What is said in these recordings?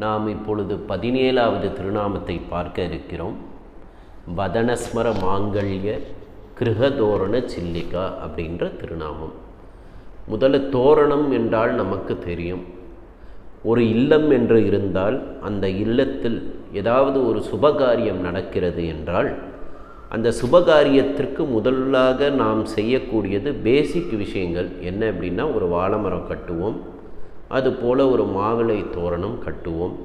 நாம் இப்பொழுது 17வது திருநாமத்தை பார்க்க இருக்கிறோம். வதனஸ்மர மாங்கல்ய கிருஹதோரண சில்லிகா அப்படின்ற திருநாமம். முதல்ல தோரணம் என்றால் நமக்கு தெரியும். ஒரு இல்லம் என்று இருந்தால் அந்த இல்லத்தில் ஏதாவது ஒரு சுபகாரியம் நடக்கிறது என்றால் அந்த சுபகாரியத்திற்கு முதலாக நாம் செய்யக்கூடியது பேசிக் விஷயங்கள் என்ன அப்படின்னா, ஒரு வாழைமரம் கட்டுவோம், அதுபோல் ஒரு மாவிளை தோரணம் கட்டுவோம்.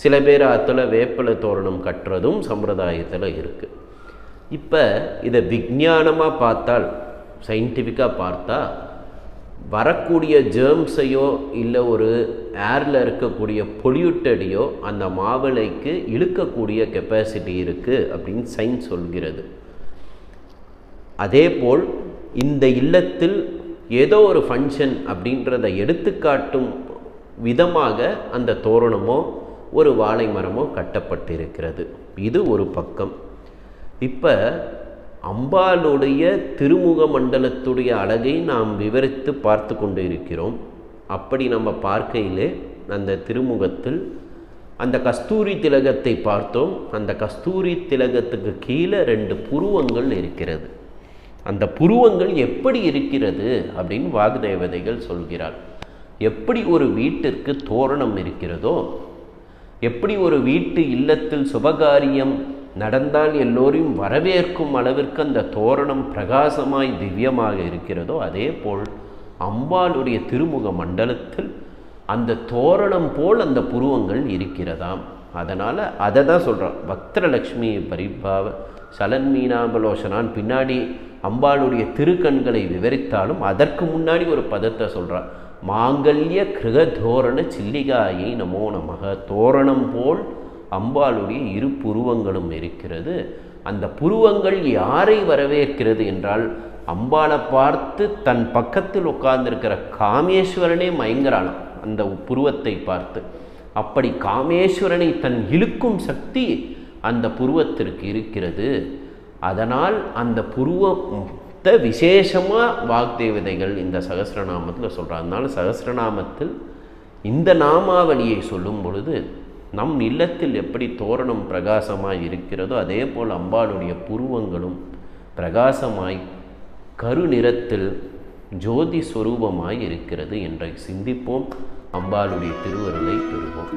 சில பேர் அதில் வேப்பிலை தோரணம் கட்டுறதும் சம்பிரதாயத்தில் இருக்குது. இப்போ இதை விஞ்ஞானமாக பார்த்தால், சயின்டிஃபிக்காக பார்த்தா, வரக்கூடிய ஜேர்ம்ஸையோ இல்லை ஒரு ஏரில் இருக்கக்கூடிய பொல்யூட்டடையோ அந்த மாவிளைக்கு இழுக்கக்கூடிய கெப்பாசிட்டி இருக்குது அப்படின்னு சயின்ஸ் சொல்கிறது. அதேபோல் இந்த இல்லத்தில் ஏதோ ஒரு ஃபங்க்ஷன் அப்படின்றத எடுத்துக்காட்டும் விதமாக அந்த தோரணமோ ஒரு வாழை மரமோ கட்டப்பட்டிருக்கிறது. இது ஒரு பக்கம். இப்போ அம்பாளுடைய திருமுக மண்டலத்துடைய அழகை நாம் விவரித்து பார்த்து கொண்டு இருக்கிறோம். அப்படி நம்ம பார்க்கையிலே அந்த திருமுகத்தில் அந்த கஸ்தூரி திலகத்தை பார்த்தோம். அந்த கஸ்தூரி திலகத்துக்கு கீழே 2 புருவங்கள் இருக்கிறது. அந்த புருவங்கள் எப்படி இருக்கிறது அப்படின்னு வாக்தேவதைகள் சொல்கிறார். எப்படி ஒரு வீட்டிற்கு தோரணம் இருக்கிறதோ, எப்படி ஒரு வீட்டு இல்லத்தில் சுபகாரியம் நடந்தால் எல்லோரையும் வரவேற்கும் அளவிற்கு அந்த தோரணம் பிரகாசமாய் திவ்யமாக இருக்கிறதோ, அதே போல் அம்பாளுடைய திருமுக மண்டலத்தில் அந்த தோரணம் போல் அந்த புருவங்கள் இருக்கிறதாம். அதனால் அதை தான் சொல்கிறான். பக்தலக்ஷ்மி பரிபாவ சலன்மீனாபலோசனான் பின்னாடி அம்பாளுடைய திருக்கண்களை விவரித்தாலும் அதற்கு முன்னாடி ஒரு பதத்தை சொல்கிறான். மாங்கல்ய கிருஹதோரண சில்லிகாயை நமோ நமக. தோரணம் போல் அம்பாளுடைய 2 புருவங்களும் இருக்கிறது. அந்த புருவங்கள் யாரை வரவேற்கிறது என்றால், அம்பாளை பார்த்து தன் பக்கத்தில் உட்கார்ந்திருக்கிற காமேஸ்வரனே மயங்கரான அந்த புருவத்தை பார்த்து. அப்படி காமேஸ்வரனை தன் இழுக்கும் சக்தி அந்த புருவத்திற்கு இருக்கிறது. அதனால் அந்த புருவத்தை விசேஷமாக வாக்தேவதைகள் இந்த சகஸ்ரநாமத்தில் சொல்கிறாங்க. அதனால சகஸ்ரநாமத்தில் இந்த நாமாவளியை சொல்லும் பொழுது நம் இல்லத்தில் எப்படி தோரணம் பிரகாசமாய் இருக்கிறதோ அதே போல் அம்பாளுடைய புருவங்களும் பிரகாசமாய் கருநிறத்தில் ஜோதி ஸ்வரூபமாய் இருக்கிறது என்று சிந்திப்போம். அம்பாளுடைய திருவருளை பெறுவோம்.